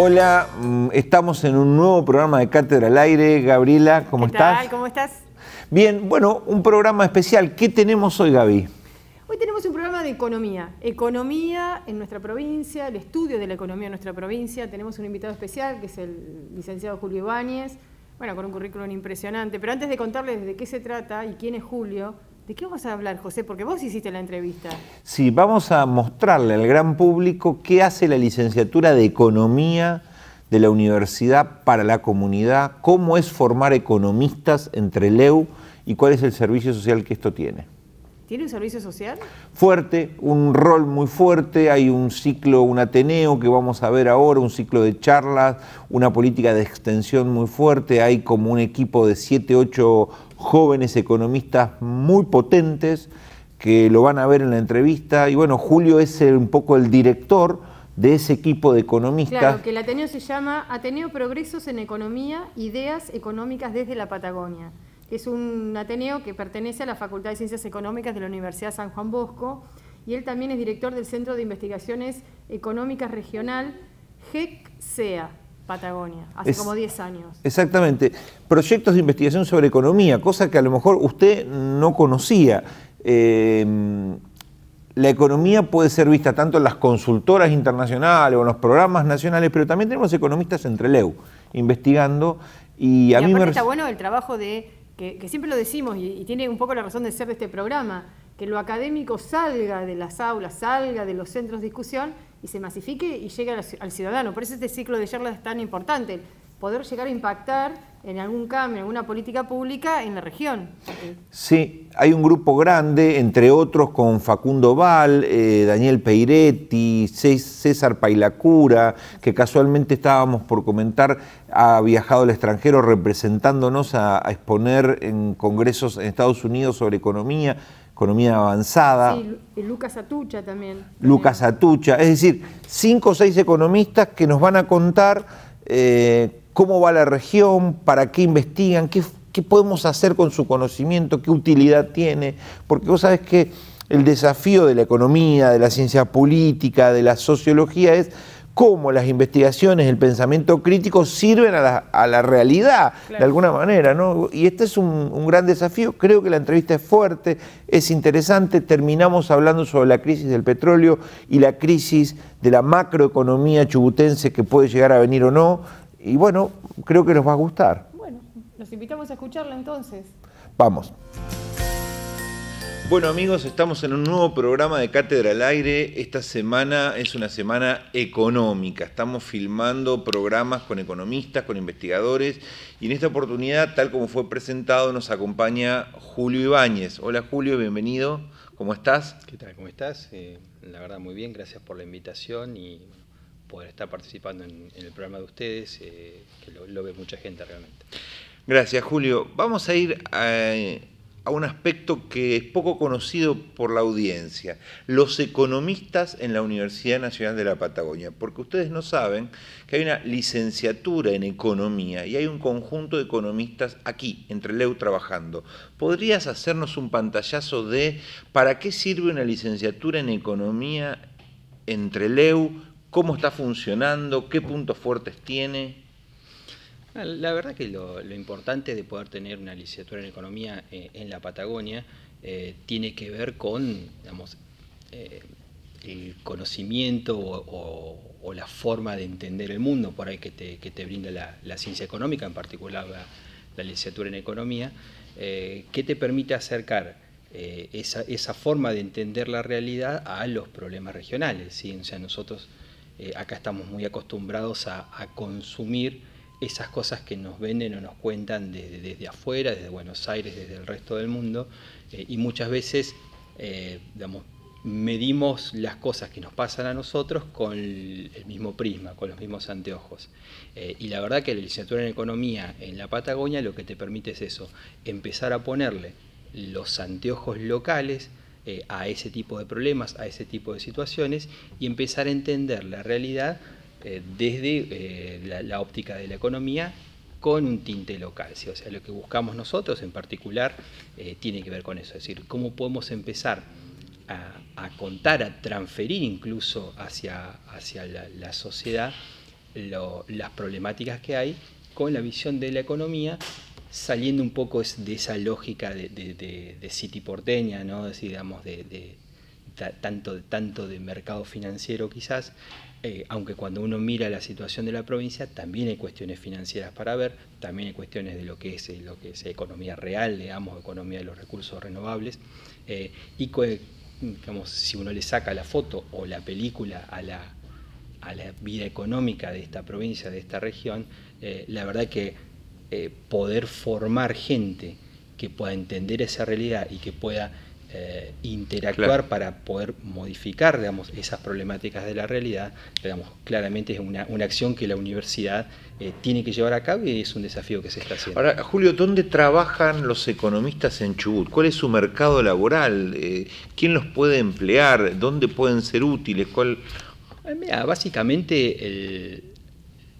Hola, estamos en un nuevo programa de Cátedra al Aire. Gabriela, ¿cómo estás? ¿Qué tal? ¿Cómo estás? Bien, bueno, un programa especial. ¿Qué tenemos hoy, Gaby? Hoy tenemos un programa de economía. Economía en nuestra provincia, el estudio de la economía en nuestra provincia. Tenemos un invitado especial, que es el licenciado Julio Ibáñez, bueno, con un currículum impresionante. Pero antes de contarles de qué se trata y quién es Julio, ¿de qué vamos a hablar, José? Porque vos hiciste la entrevista. Sí, vamos a mostrarle al gran público qué hace la licenciatura de Economía de la Universidad para la Comunidad, cómo es formar economistas entre LEU y cuál es el servicio social que esto tiene. ¿Tiene un servicio social? Fuerte, un rol muy fuerte, hay un ciclo, un Ateneo que vamos a ver ahora, un ciclo de charlas, una política de extensión muy fuerte, hay como un equipo de 7, 8 jóvenes economistas muy potentes que lo van a ver en la entrevista y bueno, Julio es un poco el director de ese equipo de economistas. Claro, que el Ateneo se llama Ateneo Progresos en Economía, Ideas Económicas desde la Patagonia. Es un Ateneo que pertenece a la Facultad de Ciencias Económicas de la Universidad San Juan Bosco y él también es director del Centro de Investigaciones Económicas Regional GEC-SEA, Patagonia, hace como 10 años. Exactamente. Proyectos de investigación sobre economía, cosa que a lo mejor usted no conocía. La economía puede ser vista tanto en las consultoras internacionales o en los programas nacionales, pero también tenemos economistas entre LEU investigando y a mí me... está bueno el trabajo de... Que siempre lo decimos y tiene un poco la razón de ser de este programa, que lo académico salga de las aulas, salga de los centros de discusión y se masifique y llegue al ciudadano. Por eso este ciclo de charlas es tan importante, poder llegar a impactar en algún cambio, en alguna política pública en la región. Sí, hay un grupo grande, entre otros con Facundo Val, Daniel Peiretti, César Pailacura, que casualmente estábamos por comentar, ha viajado al extranjero representándonos a exponer en congresos en Estados Unidos sobre economía avanzada. Sí, y Lucas Atucha también. Lucas Atucha, es decir, 5 o 6 economistas que nos van a contar cómo va la región, para qué investigan, qué podemos hacer con su conocimiento, qué utilidad tiene, porque vos sabés que el desafío de la economía, de la ciencia política, de la sociología es cómo las investigaciones, el pensamiento crítico sirven a la realidad, claro, de alguna manera, ¿no? Y este es un gran desafío. Creo que la entrevista es fuerte, es interesante. Terminamos hablando sobre la crisis del petróleo y la crisis de la macroeconomía chubutense que puede llegar a venir o no. Y bueno, creo que nos va a gustar. Bueno, los invitamos a escucharla entonces. Vamos. Bueno amigos, estamos en un nuevo programa de Cátedra al Aire. Esta semana es una semana económica. Estamos filmando programas con economistas, con investigadores. Y en esta oportunidad, tal como fue presentado, nos acompaña Julio Ibáñez. Hola Julio, bienvenido. ¿Cómo estás? ¿Qué tal? ¿Cómo estás? La verdad muy bien, gracias por la invitación y poder estar participando en el programa de ustedes, que lo ve mucha gente realmente. Gracias Julio. Vamos a ir a un aspecto que es poco conocido por la audiencia, los economistas en la Universidad Nacional de la Patagonia, porque ustedes no saben que hay una licenciatura en economía y hay un conjunto de economistas aquí, entre LEU, trabajando. ¿Podrías hacernos un pantallazo de para qué sirve una licenciatura en economía entre LEU, cómo está funcionando, qué puntos fuertes tiene? La verdad que lo importante de poder tener una licenciatura en economía en la Patagonia tiene que ver con, digamos, el conocimiento o la forma de entender el mundo por ahí que te brinda la ciencia económica, en particular la licenciatura en economía, que te permite acercar esa forma de entender la realidad a los problemas regionales, ¿sí? O sea, nosotros acá estamos muy acostumbrados a consumir esas cosas que nos venden o nos cuentan desde afuera, desde Buenos Aires, desde el resto del mundo, y muchas veces digamos, medimos las cosas que nos pasan a nosotros con el mismo prisma, con los mismos anteojos. Y la verdad que la licenciatura en Economía en la Patagonia lo que te permite es eso, empezar a ponerle los anteojos locales a ese tipo de problemas, a ese tipo de situaciones, y empezar a entender la realidad desde la óptica de la economía con un tinte local. ¿Sí? O sea, lo que buscamos nosotros en particular tiene que ver con eso, es decir, cómo podemos empezar a contar, a transferir incluso hacia la sociedad las problemáticas que hay con la visión de la economía, saliendo un poco de esa lógica de city porteña, ¿no? Es decir, digamos, tanto de mercado financiero quizás, aunque cuando uno mira la situación de la provincia también hay cuestiones financieras para ver, también hay cuestiones de lo que es economía real, digamos, economía de los recursos renovables, y digamos, si uno le saca la foto o la película a la vida económica de esta provincia, de esta región, la verdad que poder formar gente que pueda entender esa realidad y que pueda interactuar para poder modificar, digamos, esas problemáticas de la realidad, digamos, claramente es una acción que la universidad tiene que llevar a cabo y es un desafío que se está haciendo. Ahora, Julio, ¿dónde trabajan los economistas en Chubut? ¿Cuál es su mercado laboral? ¿Quién los puede emplear? ¿Dónde pueden ser útiles? Mira, básicamente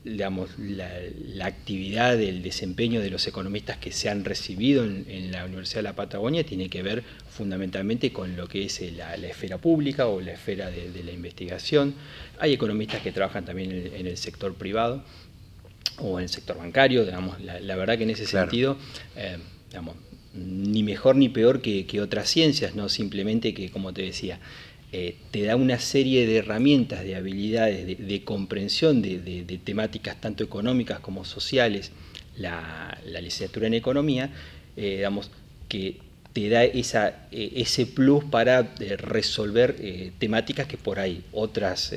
digamos, la actividad del desempeño de los economistas que se han recibido en la Universidad de la Patagonia tiene que ver fundamentalmente con lo que es la esfera pública o la esfera de la investigación. Hay economistas que trabajan también en el sector privado o en el sector bancario, digamos, la verdad que en ese sentido, digamos, ni mejor ni peor que otras ciencias, no simplemente que, como te decía, te da una serie de herramientas, de habilidades, de comprensión de temáticas tanto económicas como sociales, la licenciatura en Economía, digamos, que te da ese plus para resolver temáticas que por ahí otras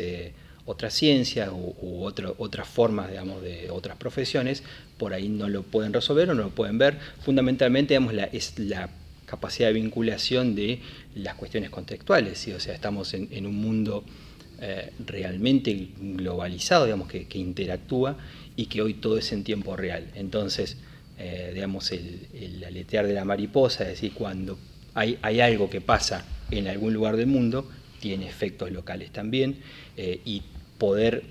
ciencias u otras formas, digamos, de otras profesiones, por ahí no lo pueden resolver o no lo pueden ver. Fundamentalmente, digamos, es la capacidad de vinculación de las cuestiones contextuales, ¿sí? O sea, estamos en un mundo realmente globalizado, digamos, que interactúa y que hoy todo es en tiempo real. Entonces, digamos, el aletear de la mariposa, es decir, cuando hay algo que pasa en algún lugar del mundo, tiene efectos locales también, y poder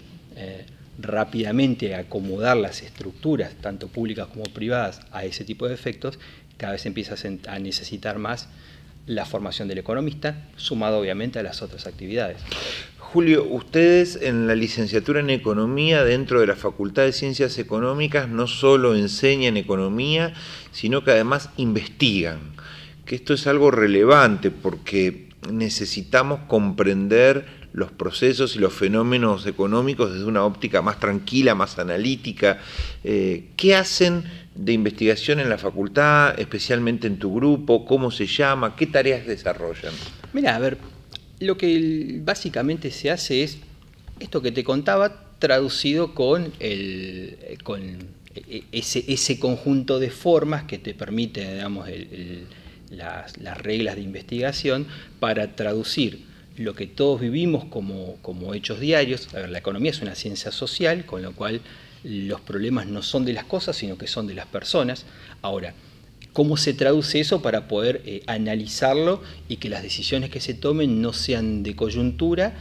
rápidamente acomodar las estructuras, tanto públicas como privadas, a ese tipo de efectos, cada vez empieza a necesitar más la formación del economista, sumado obviamente a las otras actividades. Julio, ustedes en la licenciatura en Economía, dentro de la Facultad de Ciencias Económicas, no solo enseñan economía, sino que además investigan, que esto es algo relevante porque necesitamos comprender los procesos y los fenómenos económicos desde una óptica más tranquila, más analítica. ¿Qué hacen de investigación en la facultad, especialmente en tu grupo? ¿Cómo se llama? ¿Qué tareas desarrollan? Mira, a ver, lo que básicamente se hace es esto que te contaba, traducido con ese conjunto de formas que te permite, digamos, las reglas de investigación para traducir lo que todos vivimos como hechos diarios. A ver, la economía es una ciencia social, con lo cual los problemas no son de las cosas, sino que son de las personas. Ahora, ¿cómo se traduce eso para poder analizarlo y que las decisiones que se tomen no sean de coyuntura,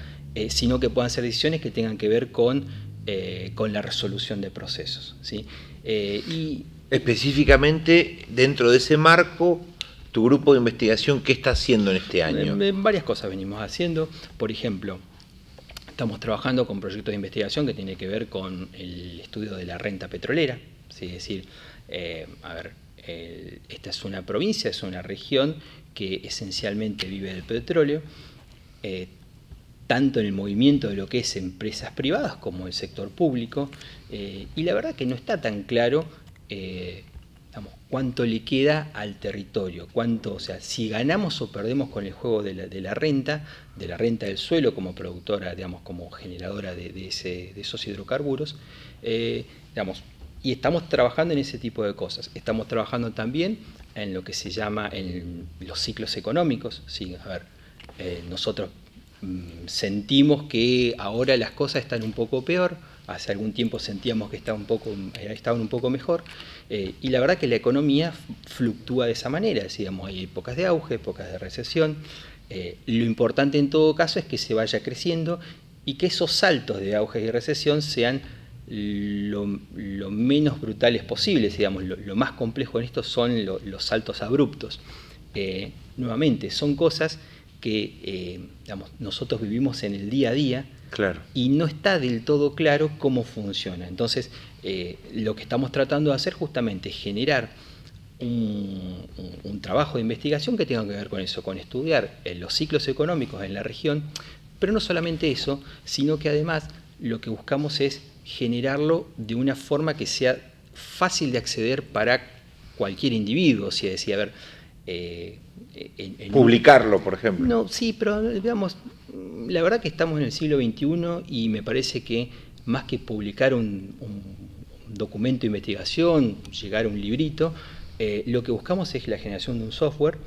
sino que puedan ser decisiones que tengan que ver con la resolución de procesos, ¿sí? Y específicamente, dentro de ese marco, tu grupo de investigación, ¿qué está haciendo en este año? Varias cosas venimos haciendo. Por ejemplo, estamos trabajando con proyectos de investigación que tienen que ver con el estudio de la renta petrolera. ¿Sí? Es decir, a ver, esta es una provincia, es una región que esencialmente vive del petróleo, tanto en el movimiento de lo que es empresas privadas como el sector público, y la verdad que no está tan claro digamos, cuánto le queda al territorio, o sea, si ganamos o perdemos con el juego de la renta del suelo como productora, digamos, como generadora de esos hidrocarburos, digamos, y estamos trabajando en ese tipo de cosas. Estamos trabajando también en lo que se llama en los ciclos económicos, ¿sí? A ver, nosotros sentimos que ahora las cosas están un poco peor, hace algún tiempo sentíamos que estaban un poco mejor, y la verdad que la economía fluctúa de esa manera, digamos, hay épocas de auge, épocas de recesión. Lo importante en todo caso es que se vaya creciendo y que esos saltos de auge y recesión sean lo menos brutales posibles, digamos. Lo más complejo en esto son los saltos abruptos. Nuevamente, son cosas que digamos, nosotros vivimos en el día a día, claro, y no está del todo claro cómo funciona. Entonces, lo que estamos tratando de hacer justamente es generar un trabajo de investigación que tenga que ver con eso, con estudiar los ciclos económicos en la región, pero no solamente eso, sino que además lo que buscamos es generarlo de una forma que sea fácil de acceder para cualquier individuo. O sea, decir, a ver, publicarlo, por ejemplo. No, sí, pero digamos, la verdad que estamos en el siglo XXI y me parece que más que publicar un documento de investigación, llegar a un librito, lo que buscamos es la generación de un software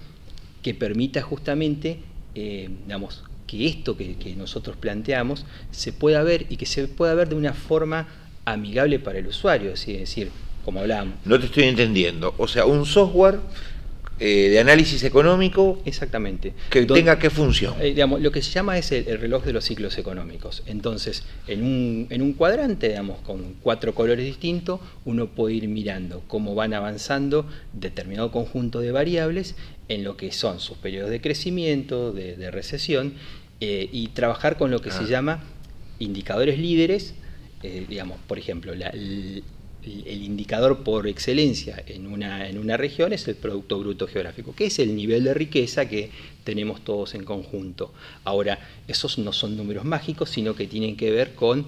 que permita justamente, digamos, que esto que nosotros planteamos se pueda ver y que se pueda ver de una forma amigable para el usuario, es decir, como hablábamos. No te estoy entendiendo. O sea, un software de análisis económico. Exactamente. Que tenga qué función. Digamos, lo que se llama es el reloj de los ciclos económicos. Entonces, en un cuadrante, digamos, con 4 colores distintos, uno puede ir mirando cómo van avanzando determinado conjunto de variables en lo que son sus periodos de crecimiento, de recesión, y trabajar con lo que se llama indicadores líderes. Digamos, por ejemplo, el indicador por excelencia en una región es el Producto Bruto Geográfico, que es el nivel de riqueza que tenemos todos en conjunto. Ahora, esos no son números mágicos, sino que tienen que ver con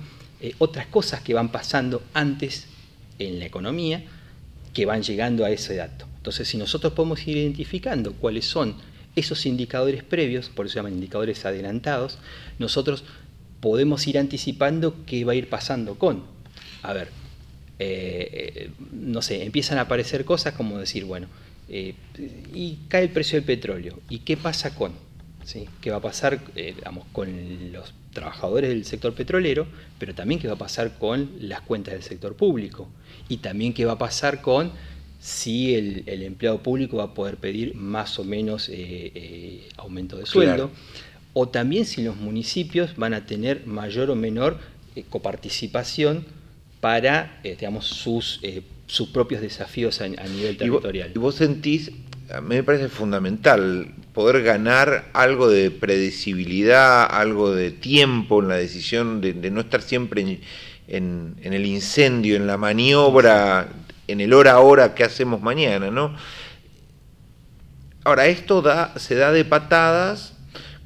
otras cosas que van pasando antes en la economía, que van llegando a ese dato. Entonces, si nosotros podemos ir identificando cuáles son esos indicadores previos, por eso se llaman indicadores adelantados, nosotros podemos ir anticipando qué va a ir pasando con. A ver, no sé, empiezan a aparecer cosas como decir, bueno, y cae el precio del petróleo, ¿y qué pasa con? ¿Sí? ¿Qué va a pasar digamos, con los trabajadores del sector petrolero, pero también qué va a pasar con las cuentas del sector público? Y también qué va a pasar con si el empleado público va a poder pedir más o menos aumento de sueldo, claro, o también si los municipios van a tener mayor o menor coparticipación para digamos, sus propios desafíos a nivel territorial. ¿Y vos sentís, a mí me parece fundamental, poder ganar algo de predecibilidad, algo de tiempo en la decisión, de no estar siempre en el incendio, en la maniobra, en el hora a hora que hacemos mañana, ¿no? Ahora, esto se da de patadas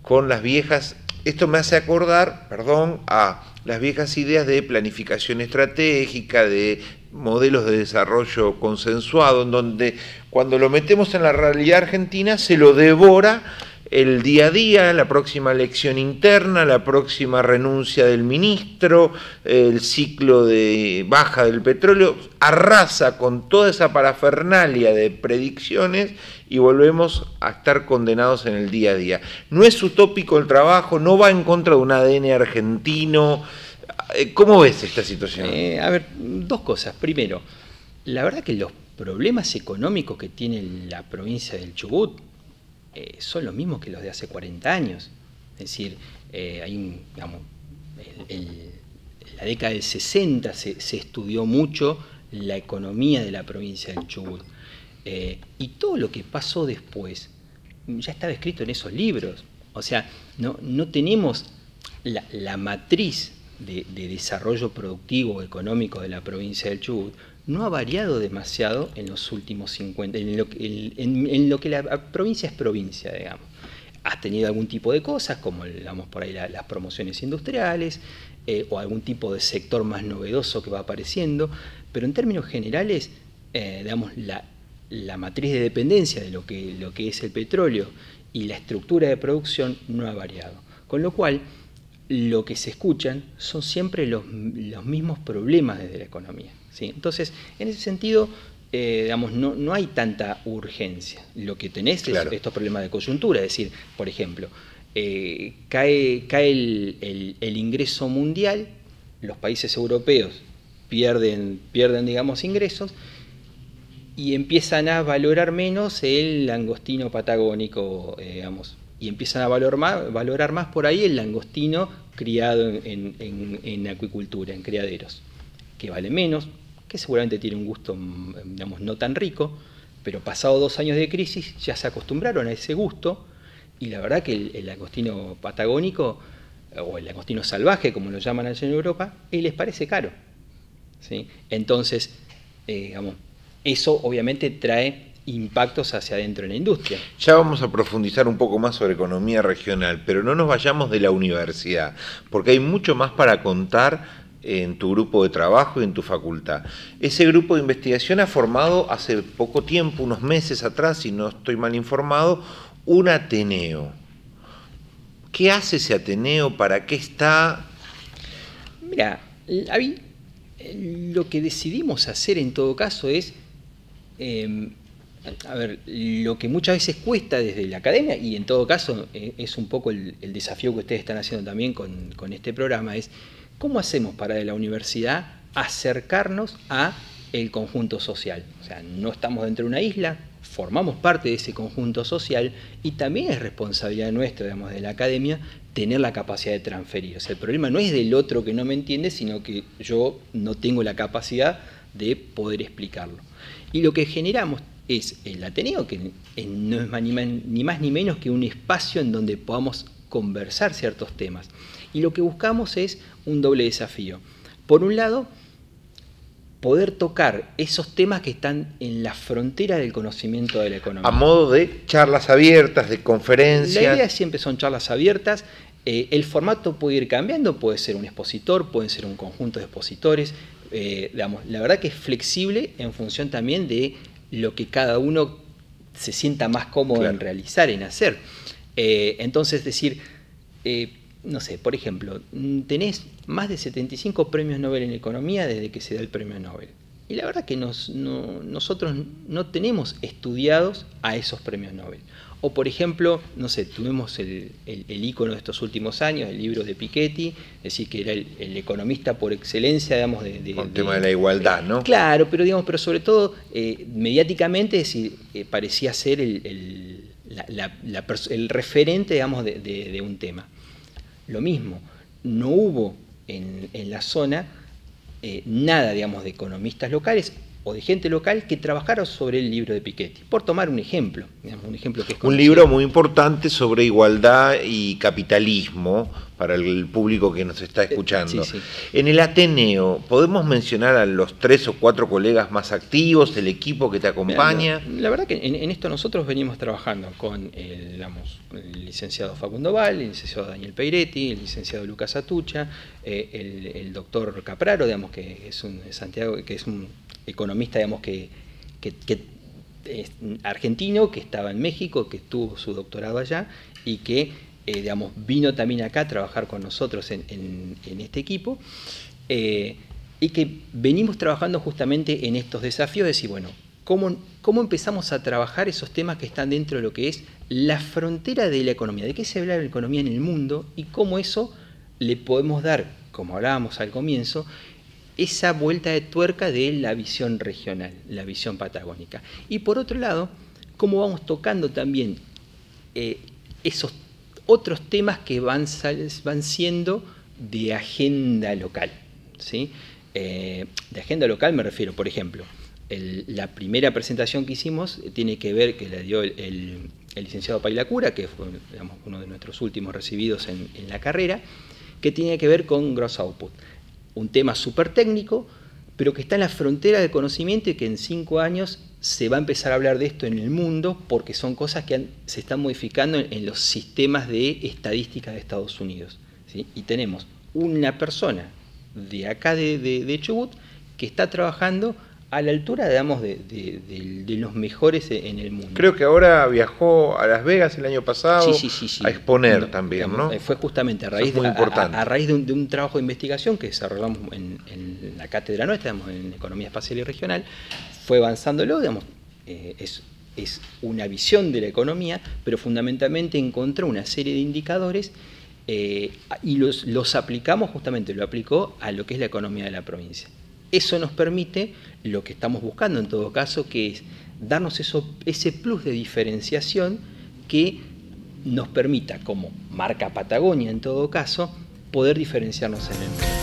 con las viejas, esto me hace acordar, perdón, a las viejas ideas de planificación estratégica, de modelos de desarrollo consensuado, en donde cuando lo metemos en la realidad argentina se lo devora el día a día, la próxima elección interna, la próxima renuncia del ministro, el ciclo de baja del petróleo, arrasa con toda esa parafernalia de predicciones y volvemos a estar condenados en el día a día. No es utópico el trabajo, no va en contra de un ADN argentino. ¿Cómo ves esta situación? A ver, dos cosas. Primero, la verdad que los problemas económicos que tiene la provincia del Chubut son los mismos que los de hace 40 años. Es decir, digamos, en la década del 60 se estudió mucho la economía de la provincia del Chubut. Y todo lo que pasó después ya estaba escrito en esos libros. O sea, no tenemos la matriz de desarrollo productivo económico de la provincia del Chubut. No ha variado demasiado en los últimos 50, en lo que la provincia es provincia, digamos. Has tenido algún tipo de cosas, como digamos, por ahí las promociones industriales, o algún tipo de sector más novedoso que va apareciendo, pero en términos generales, digamos, la matriz de dependencia de lo que es el petróleo y la estructura de producción no ha variado. Con lo cual, lo que se escuchan son siempre los mismos problemas desde la economía, ¿sí? Entonces, en ese sentido, digamos, no hay tanta urgencia. Lo que tenés, claro, es estos problemas de coyuntura. Es decir, por ejemplo, cae el ingreso mundial, los países europeos pierden digamos, ingresos, y empiezan a valorar menos el langostino patagónico, digamos, y empiezan a valorar más por ahí el langostino criado en acuicultura, en criaderos, que vale menos, que seguramente tiene un gusto, digamos, no tan rico, pero pasado 2 años de crisis ya se acostumbraron a ese gusto, y la verdad que el langostino patagónico, o el langostino salvaje, como lo llaman allá en Europa, les parece caro, ¿sí? Entonces, digamos, eso obviamente trae impactos hacia adentro en la industria. Ya vamos a profundizar un poco más sobre economía regional, pero no nos vayamos de la universidad, porque hay mucho más para contar en tu grupo de trabajo y en tu facultad. Ese grupo de investigación ha formado hace poco tiempo, unos meses atrás, si no estoy mal informado, un Ateneo. ¿Qué hace ese Ateneo? ¿Para qué está? Mira, lo que decidimos hacer en todo caso es, a ver, lo que muchas veces cuesta desde la academia, y en todo caso es un poco el desafío que ustedes están haciendo también con este programa, es cómo hacemos para de la universidad acercarnos a el conjunto social. O sea, no estamos dentro de una isla, formamos parte de ese conjunto social, y también es responsabilidad nuestra, digamos, de la academia, tener la capacidad de transferir. O sea, el problema no es del otro que no me entiende, sino que yo no tengo la capacidad de poder explicarlo. Y lo que generamos es el Ateneo, que no es ni más ni menos que un espacio en donde podamos conversar ciertos temas. Y lo que buscamos es un doble desafío. Por un lado, poder tocar esos temas que están en la frontera del conocimiento de la economía. A modo de charlas abiertas, de conferencias. La idea siempre son charlas abiertas. El formato puede ir cambiando, puede ser un expositor, puede ser un conjunto de expositores. Digamos, la verdad que es flexible en función también de lo que cada uno se sienta más cómodo en realizar, en hacer. Entonces, decir, no sé, por ejemplo, tenés más de 75 premios Nobel en economía desde que se da el premio Nobel. Y la verdad que nosotros no tenemos estudiados a esos premios Nobel. O por ejemplo, no sé, tuvimos el ícono de estos últimos años, el libro de Piketty, es decir, que era el economista por excelencia, digamos, con el tema de la igualdad, ¿no? Claro, pero sobre todo, mediáticamente, es decir, parecía ser el referente, digamos, de un tema. Lo mismo, no hubo en la zona nada, digamos, de economistas locales o de gente local que trabajara sobre el libro de Piketty, por tomar un ejemplo, digamos, un ejemplo que es conocido. Un libro muy importante sobre igualdad y capitalismo para el público que nos está escuchando. Sí. En el Ateneo, ¿podemos mencionar a los 3 o 4 colegas más activos, el equipo que te acompaña? La verdad que en esto nosotros venimos trabajando con el licenciado Facundo Val, el licenciado Daniel Peiretti, el licenciado Lucas Atucha, el doctor Capraro, digamos, que es un economista, digamos, que es argentino, que estaba en México, que tuvo su doctorado allá y que digamos, vino también acá a trabajar con nosotros en este equipo, y que venimos trabajando justamente en estos desafíos, de decir, bueno, ¿cómo empezamos a trabajar esos temas que están dentro de lo que es la frontera de la economía? ¿De qué se habla de la economía en el mundo? Y cómo eso le podemos dar, como hablábamos al comienzo, esa vuelta de tuerca de la visión regional, la visión patagónica. Y por otro lado, cómo vamos tocando también esos otros temas que van siendo de agenda local, ¿sí? De agenda local me refiero, por ejemplo, la primera presentación que hicimos tiene que ver, que la dio el licenciado Pailacura, que fue, digamos, uno de nuestros últimos recibidos en la carrera, que tiene que ver con gross output. Un tema súper técnico, pero que está en la frontera del conocimiento y que en 5 años se va a empezar a hablar de esto en el mundo, porque son cosas que se están modificando en los sistemas de estadística de Estados Unidos, ¿sí? Y tenemos una persona de acá de Chubut que está trabajando a la altura, digamos, de los mejores en el mundo. Creo que ahora viajó a Las Vegas el año pasado sí. a exponer también, ¿no? Fue justamente a raíz, a raíz de un trabajo de investigación que desarrollamos en la cátedra nuestra, digamos, en Economía Espacial y Regional. Fue avanzándolo, digamos, es es una visión de la economía, pero fundamentalmente encontró una serie de indicadores y los aplicamos, justamente lo aplicó a lo que es la economía de la provincia. Eso nos permite lo que estamos buscando en todo caso, que es darnos ese plus de diferenciación que nos permita, como marca Patagonia en todo caso, poder diferenciarnos en el mercado.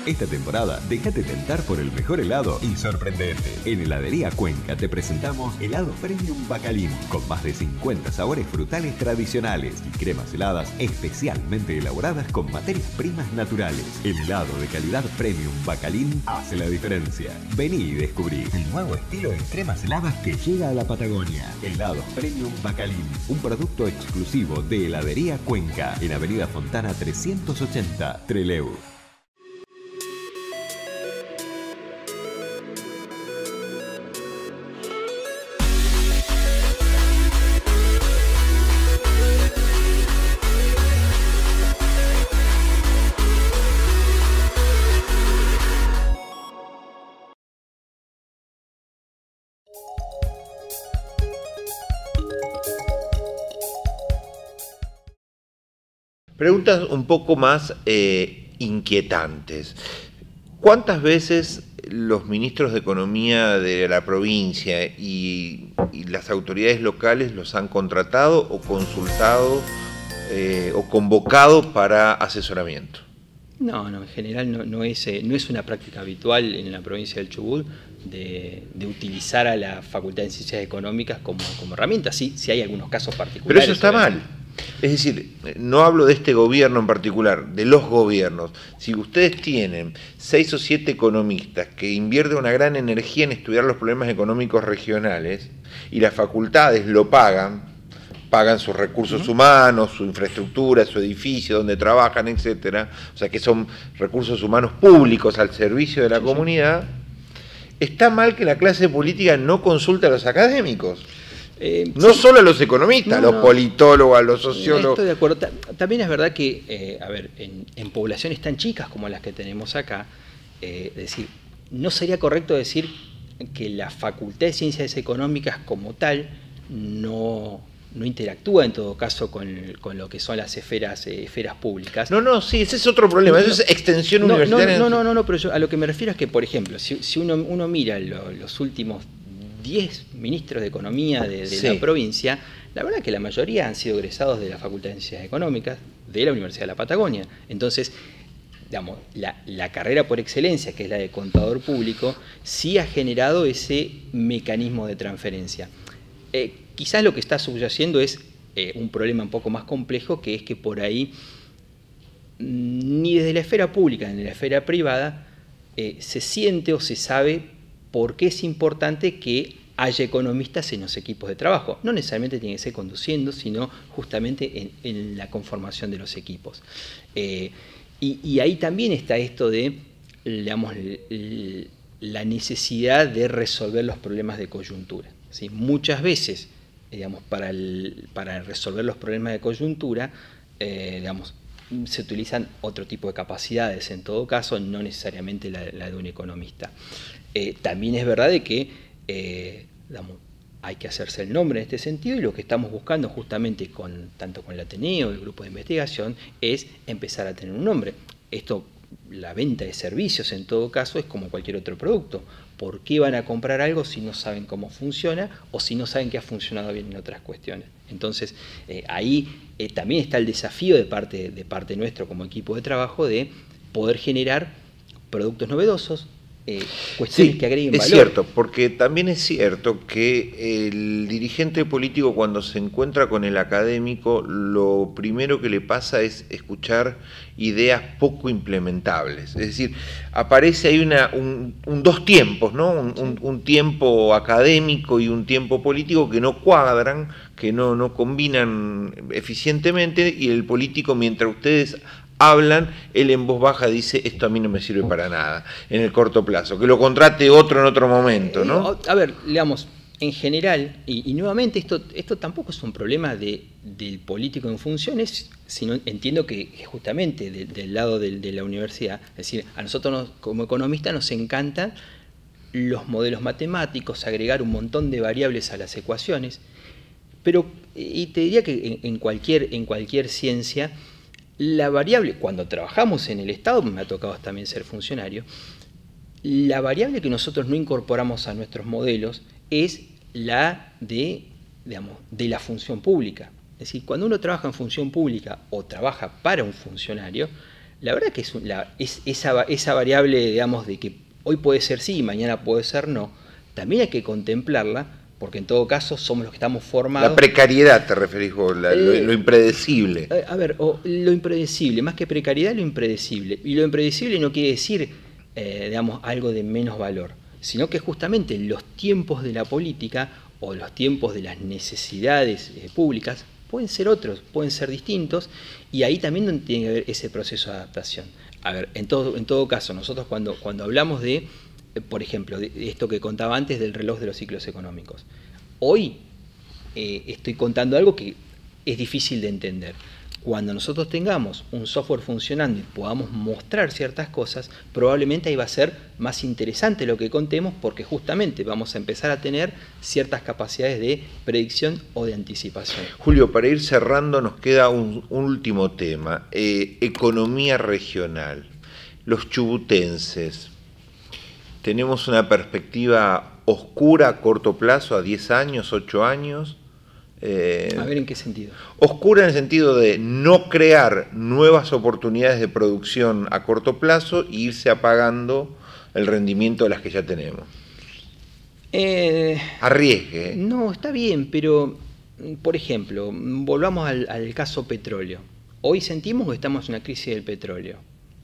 Esta temporada, déjate tentar por el mejor helado y sorprendete. En Heladería Cuenca te presentamos helado Premium Bacalín, con más de 50 sabores frutales tradicionales y cremas heladas especialmente elaboradas con materias primas naturales. El helado de calidad Premium Bacalín hace la diferencia. Vení y descubrí el nuevo estilo en cremas heladas que llega a la Patagonia. Helados Premium Bacalín, un producto exclusivo de Heladería Cuenca, en Avenida Fontana 380, Trelew. Preguntas un poco más inquietantes. ¿Cuántas veces los ministros de Economía de la provincia y las autoridades locales los han contratado o consultado o convocado para asesoramiento? No, en general no es una práctica habitual en la provincia del Chubut de utilizar a la Facultad de Ciencias Económicas como herramienta. Sí hay algunos casos particulares. Pero eso está mal. Es decir, no hablo de este gobierno en particular, de los gobiernos. Si ustedes tienen 6 o 7 economistas que invierten una gran energía en estudiar los problemas económicos regionales y las facultades lo pagan sus recursos humanos, su infraestructura, su edificio donde trabajan, etcétera, o sea que son recursos humanos públicos al servicio de la comunidad, está mal que la clase política no consulte a los académicos. No solo a los economistas, a los politólogos, a los sociólogos. Estoy de acuerdo. También es verdad que, en poblaciones tan chicas como las que tenemos acá, decir, no sería correcto decir que la Facultad de Ciencias Económicas como tal no interactúa en todo caso con lo que son las esferas públicas. Sí, ese es otro problema, eso es extensión universitaria. No, pero yo a lo que me refiero es que, por ejemplo, si uno mira los últimos 10 ministros de Economía de la provincia, la verdad que la mayoría han sido egresados de la Facultad de Ciencias Económicas de la Universidad de la Patagonia. Entonces, digamos, la carrera por excelencia, que es la de contador público, sí ha generado ese mecanismo de transferencia. Quizás lo que está subyaciendo es un problema un poco más complejo, que es que por ahí, ni desde la esfera pública ni desde la esfera privada, se siente o se sabe por qué es importante que haya economistas en los equipos de trabajo. No necesariamente tiene que ser conduciendo, sino justamente en la conformación de los equipos. Y ahí también está esto de, digamos, la necesidad de resolver los problemas de coyuntura. ¿Sí? Muchas veces, digamos, para resolver los problemas de coyuntura, digamos, se utilizan otro tipo de capacidades, en todo caso, no necesariamente la de un economista. También es verdad de que digamos, hay que hacerse el nombre en este sentido, y lo que estamos buscando justamente tanto con el Ateneo, el grupo de investigación, es empezar a tener un nombre. La venta de servicios en todo caso es como cualquier otro producto. ¿Por qué van a comprar algo si no saben cómo funciona o si no saben que ha funcionado bien en otras cuestiones? Entonces, ahí también está el desafío de parte nuestro como equipo de trabajo de poder generar productos novedosos, cuestiones que agreguen valor. Es cierto, porque también es cierto que el dirigente político, cuando se encuentra con el académico, lo primero que le pasa es escuchar ideas poco implementables. Es decir, aparece ahí dos tiempos, ¿no? Un tiempo académico y un tiempo político que no cuadran, que no combinan eficientemente, y el político, mientras ustedes hablan, él en voz baja dice: esto a mí no me sirve para nada en el corto plazo, que lo contrate otro en otro momento, ¿no? A ver, digamos, en general, y nuevamente esto tampoco es un problema del político en funciones, sino entiendo que justamente del lado de la universidad, es decir, a nosotros como economistas nos encantan los modelos matemáticos, agregar un montón de variables a las ecuaciones, pero, y te diría que en cualquier ciencia, la variable, cuando trabajamos en el Estado, me ha tocado también ser funcionario, la variable que nosotros no incorporamos a nuestros modelos es la de la función pública. Es decir, cuando uno trabaja en función pública o trabaja para un funcionario, la verdad que esa variable, digamos, de que hoy puede ser sí y mañana puede ser no, también hay que contemplarla, porque en todo caso somos los que estamos formados. La precariedad te referís vos, lo impredecible. A ver, lo impredecible, más que precariedad, lo impredecible. Y lo impredecible no quiere decir, digamos, algo de menos valor, sino que justamente los tiempos de la política o los tiempos de las necesidades públicas pueden ser otros, pueden ser distintos, y ahí también tiene que haber ese proceso de adaptación. A ver, en todo caso, nosotros cuando hablamos de, por ejemplo, de esto que contaba antes del reloj de los ciclos económicos, hoy estoy contando algo que es difícil de entender. Cuando nosotros tengamos un software funcionando y podamos mostrar ciertas cosas, probablemente ahí va a ser más interesante lo que contemos, porque justamente vamos a empezar a tener ciertas capacidades de predicción o de anticipación. Julio, para ir cerrando nos queda un último tema, economía regional. Los chubutenses, ¿tenemos una perspectiva oscura a corto plazo, a 10 años, 8 años? A ver, ¿en qué sentido? Oscura en el sentido de no crear nuevas oportunidades de producción a corto plazo e irse apagando el rendimiento de las que ya tenemos. Arriesgue. No, está bien, pero, por ejemplo, volvamos al caso petróleo. Hoy sentimos que estamos en una crisis del petróleo.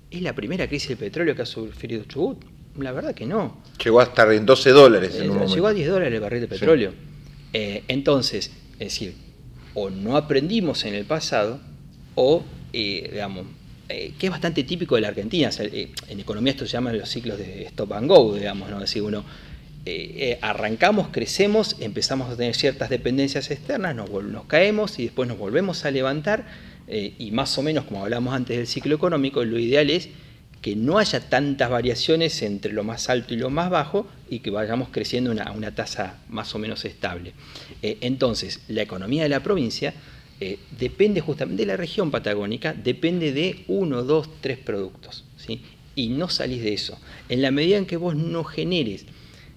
¿Es la primera crisis del petróleo que ha sufrido Chubut? La verdad que no. Llegó a estar en $12 en un momento. Llegó a $10 el barril de petróleo. Sí. Entonces, es decir, o no aprendimos en el pasado, o, digamos, que es bastante típico de la Argentina. O sea, en economía esto se llama los ciclos de stop and go, digamos, ¿no? Es decir, uno arrancamos, crecemos, empezamos a tener ciertas dependencias externas, nos caemos y después nos volvemos a levantar, y más o menos, como hablamos antes del ciclo económico, lo ideal es que no haya tantas variaciones entre lo más alto y lo más bajo y que vayamos creciendo a una tasa más o menos estable. Entonces, la economía de la provincia depende justamente de la región patagónica, depende de 1, 2, 3 productos, ¿sí? Y no salís de eso. En la medida en que vos no generes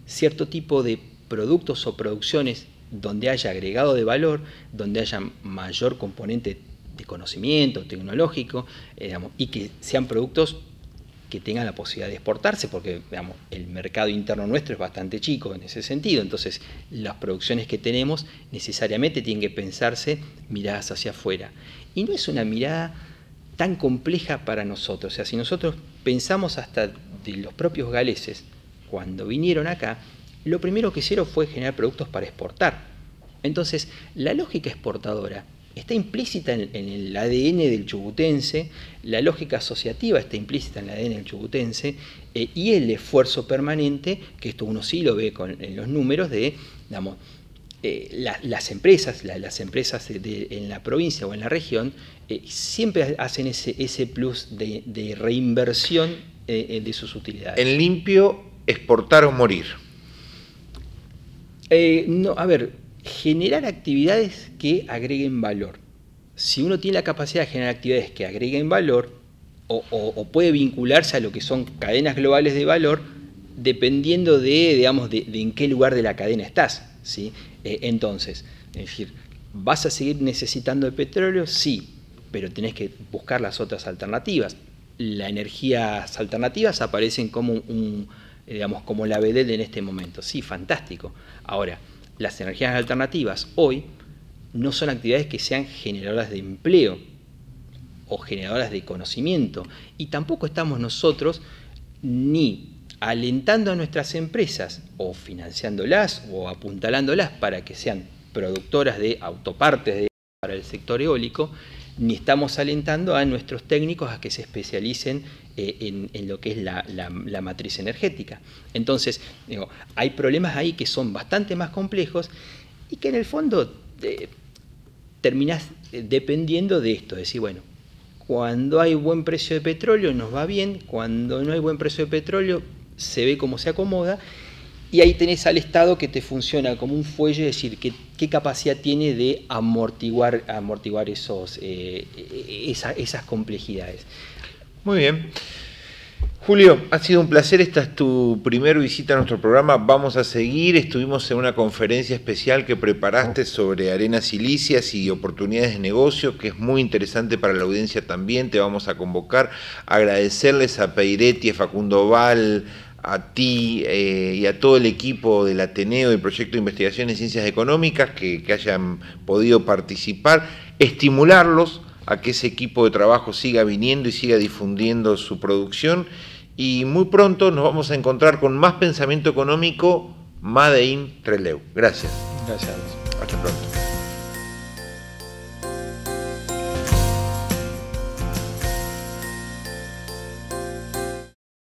cierto tipo de productos o producciones donde haya agregado de valor, donde haya mayor componente de conocimiento tecnológico, digamos, y que sean productos que tengan la posibilidad de exportarse, porque digamos, el mercado interno nuestro es bastante chico en ese sentido, entonces las producciones que tenemos necesariamente tienen que pensarse miradas hacia afuera. Y no es una mirada tan compleja para nosotros, o sea, si nosotros pensamos hasta de los propios galeses, cuando vinieron acá, lo primero que hicieron fue generar productos para exportar. Entonces, la lógica exportadora está implícita en el ADN del chubutense, la lógica asociativa está implícita en el ADN del chubutense, y el esfuerzo permanente, que esto uno sí lo ve en los números, de, digamos, las empresas en la provincia o en la región, siempre hacen ese plus de reinversión de sus utilidades. En limpio, exportar o morir. No, a ver, generar actividades que agreguen valor. Si uno tiene la capacidad de generar actividades que agreguen valor, o puede vincularse a lo que son cadenas globales de valor, dependiendo digamos, de en qué lugar de la cadena estás, ¿sí? Entonces, es decir, ¿vas a seguir necesitando el petróleo? Sí, pero tenés que buscar las otras alternativas. Las energías alternativas aparecen como digamos, como la vedette en este momento. Sí, fantástico. Ahora, las energías alternativas hoy no son actividades que sean generadoras de empleo o generadoras de conocimiento, y tampoco estamos nosotros ni alentando a nuestras empresas o financiándolas o apuntalándolas para que sean productoras de autopartes para el sector eólico, ni estamos alentando a nuestros técnicos a que se especialicen en lo que es la matriz energética. Entonces, digo, hay problemas ahí que son bastante más complejos y que en el fondo terminás dependiendo de esto, de decir, bueno, cuando hay buen precio de petróleo nos va bien, cuando no hay buen precio de petróleo se ve cómo se acomoda, y ahí tenés al Estado que te funciona como un fuelle, es decir, qué capacidad tiene de amortiguar esas complejidades. Muy bien. Julio, ha sido un placer, esta es tu primera visita a nuestro programa, vamos a seguir, estuvimos en una conferencia especial que preparaste sobre arenas silíceas y oportunidades de negocio, que es muy interesante para la audiencia también, te vamos a convocar, agradecerles a Peiretti, a Facundo Val, a ti y a todo el equipo del Ateneo del Proyecto de Investigación en Ciencias Económicas que hayan podido participar, estimularlos a que ese equipo de trabajo siga viniendo y siga difundiendo su producción, y muy pronto nos vamos a encontrar con más pensamiento económico Made in Trelew. Gracias. Gracias. Hasta pronto.